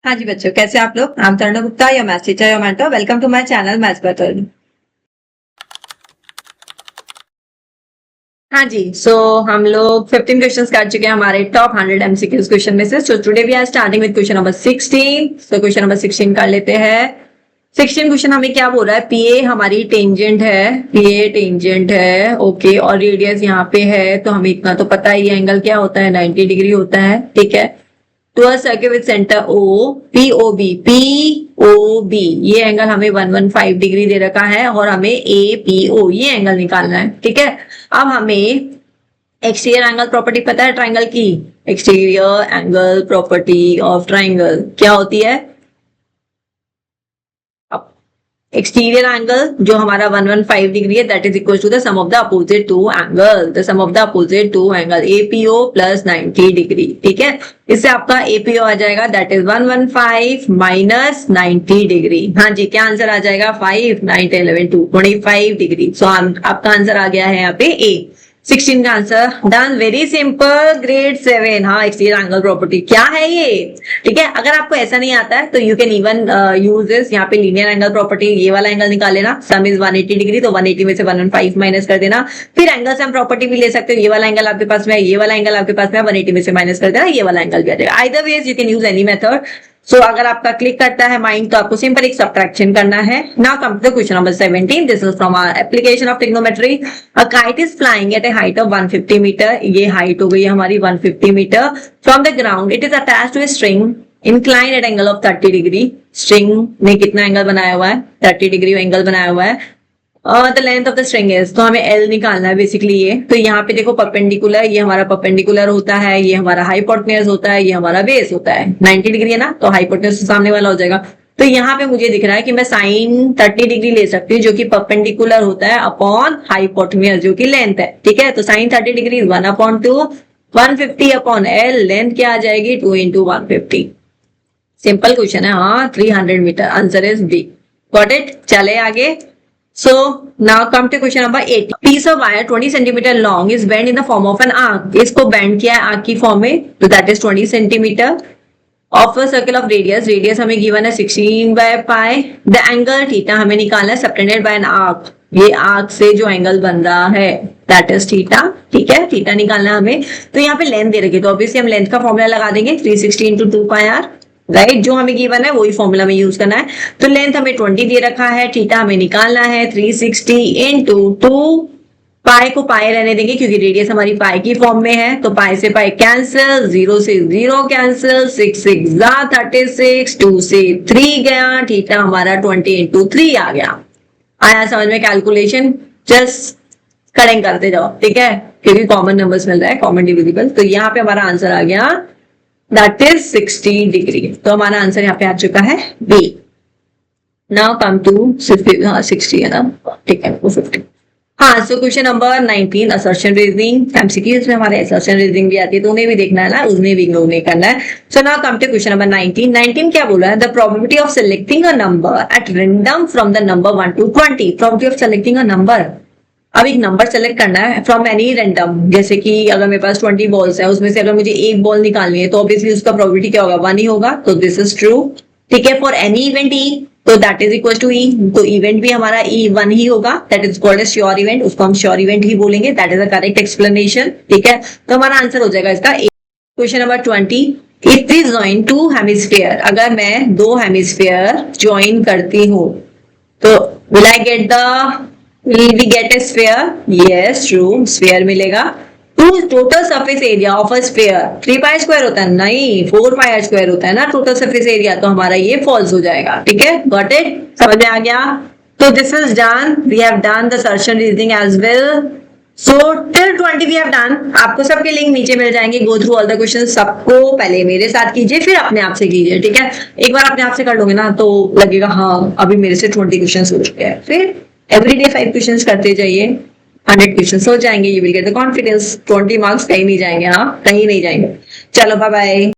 हाँ जी बच्चों, कैसे आप लोग? I'm Tarun Gupta, your maths teacher, your mentor. Welcome to my channel Maths Battle. हाँ जी, हम लोग 15 क्वेश्चंस कर चुके हैं हमारे टॉप 100 एमसीक्यूज क्वेश्चन में से। So today we are starting with question number 16। So question number 16 कर लेते हैं। 16 क्वेश्चन हमें क्या बोल रहा है? पीए हमारी टेंजेंट है, पीए टेंजेंट है, ओके, और रेडियस यहाँ पे है, तो हमें इतना तो पता ही है एंगल क्या होता है, 90 डिग्री होता है, ठीक है। To a circle with centre O, POB, POB ये एंगल हमें 115 डिग्री दे रखा है और हमें एपीओ ये एंगल निकालना है, ठीक है। अब हमें एक्सटीरियर एंगल प्रॉपर्टी पता है ट्राइंगल की? Exterior angle property of triangle क्या होती है? एक्सटीरियर एंगल जो हमारा 115 डिग्री है, that is equal to the sum of the opposite two angle, the sum of the opposite two angle APO plus 90 degree, ठीक है। इससे आपका एपीओ आ जाएगा, दैट इज 115 माइनस 90 डिग्री। हाँ जी, क्या आंसर आ जाएगा? 5 9 10 11 2 25 डिग्री। सो आपका आंसर आ गया है यहाँ पे ए। 16 का answer done, very simple, grade 7। हाँ, एक्सटीरियर एंगल प्रॉपर्टी क्या है ये, ठीक है। अगर आपको ऐसा नहीं आता है तो you can even use this. यहाँ पे लीनियर एंगल प्रॉपर्टी, ये वाला एंगल निकाल लेना, सम इज 180 डिग्री, तो 180 में से 115 माइनस कर देना। फिर एंगल सम प्रॉपर्टी भी ले सकते हो, ये वाला एंगल आपके पास में है, ये वाला एंगल आपके पास में है, 180 में से माइनस कर देना, ये वाला एंगल भी आ जाएगा। Either ways you can use any method. So अगर आपका क्लिक करता है माइंड तो आपको सिंपल एक सब्ट्रैक्शन करना है। Now come to the question number 17। This is from our application of trigonometry. A kite is flying at a height of 150 metre. ये हाइट हो गई हमारी 150 metre. From the ground it is attached to a string inclined at angle of 30 degree. String ने कितना angle बनाया हुआ है? 30 degree angle बनाया हुआ है। The length of the string is, तो हमें एल निकालना है बेसिकली ये। तो यहाँ पे देखो परपेंडिकुलर, ये हमारा परपेंडिकुलर होता है, ये हमारा हाइपोटेन्यूज होता है, ये हमारा बेस होता है। 90 डिग्री है ना, तो हाइपोटेन्यूज सामने वाला हो जाएगा। तो यहाँ पे मुझे दिख रहा है कि मैं साइन 30 डिग्री ले सकती हूँ, जो कि परपेंडिकुलर होता है अपॉन हाइपोटेन्यूज जो कि लेंथ है, ठीक है। तो sine 30 degree 1/2, 150 upon L, length क्या आ जाएगी? 2 into 150। सिंपल क्वेश्चन है, हाँ, 300 metre. Answer is B. Got it? चले आगे। So now come to question number 8. Piece of wire 20 centimeter long is bent in the form of an arc. इसको bend किया है आर्क की फॉर्म में, तो that is 20 centimeter of a circle of radius. Radius हमें given है 16/pi. The angle theta हमें निकालना है subtended by an arc. ये आर्क से जो एंगल बन रहा है that is theta, ठीक है। थीटा निकालना है हमें। तो यहाँ पे लेंथ दे रखी है, तो ऑब्वियसली हम लेंथ का फॉर्मूला लगा देंगे, 360 into 2πr, राइट। जो हमें गिवन है वही फॉर्मूला में यूज करना है। तो लेंथ हमें 20 दे रखा है, थीटा हमें निकालना है 360 into 2, पाई को पाई रहने देंगे क्योंकि रेडियस हमारी पाई की फॉर्म में है, तो पाई से पाई कैंसिल, 0 से 0 कैंसिल, 6 6 36, 2 से 3 गया, थीटा हमारा 20 into 3 आ गया। आया समझ में? कैलकुलेशन जस्ट करेंगे करते जाओ, ठीक है, क्योंकि कॉमन नंबर्स मिल रहा है, कॉमन डिविजिबल। तो यहाँ पे हमारा आंसर आ गया, दैट इज 60 डिग्री। तो हमारा आंसर यहाँ पे आ चुका है बी। नाउ कम टू 60 है ना, ठीक है, वो 50। हाँ, सो question number 19, assertion reasoning. MCQs में हमारे असर्शन रीजनिंग भी आती है, तो उन्हें भी देखना है ना, उसमें भी इग्नोर नहीं करना है। So now come to question number 19। 19 क्या बोला है? The probability of selecting a number at random from the number 1 to 20। Probability of selecting a number, अब एक नंबर सेलेक्ट करना है फ्रॉम एनी रैंडम। जैसे कि अगर मेरे पास 20 बॉल्स है, उसमें से अगर मुझे एक बॉल निकालनी है, तो ऑब्वियसली उसका प्रोबेबिलिटी क्या होगा? 1 ही होगा, तो दिस इज ट्रू, ठीक है। फॉर एनी इवेंट ई, तो that is equal to E, तो इवेंट भी हमारा ई 1 ही होगा, that is called as sure event, उसको हम श्योर इवेंट ही बोलेंगे, that is a correct explanation, ठीक है। तो हमारा आंसर हो जाएगा इसका। Question number 20, if we join 2 hemisphere, अगर मैं 2 हेमिस्फीयर ज्वाइन करती हूँ, तो will I get the, will we get a sphere? Yes, true, sphere मिलेगा। Total surface area of a sphere 3 pi square होता है, नहीं 4 पाई स्क्वायर होता है ना टोटल सरफेस एरिया, तो हमारा ये फॉल्स हो जाएगा, ठीक है। Got it? समझ में आ गया? तो this is done, we have done the assertion reasoning as well. So till 20 we have done. आपको सबके लिंक नीचे मिल जाएंगे। Go through all the question, सबको पहले मेरे साथ कीजिए, फिर अपने आप से कीजिए, ठीक है। एक बार अपने आप से कर लोगे ना तो लगेगा हाँ अभी मेरे से 20 क्वेश्चन हो चुके हैं, फिर एवरीडे 5 क्वेश्चंस करते जाइए, 100 क्वेश्चंस हो जाएंगे। You will get the confidence. 20 marks कहीं नहीं जाएंगे, हाँ कहीं नहीं जाएंगे। चलो बाय बाय।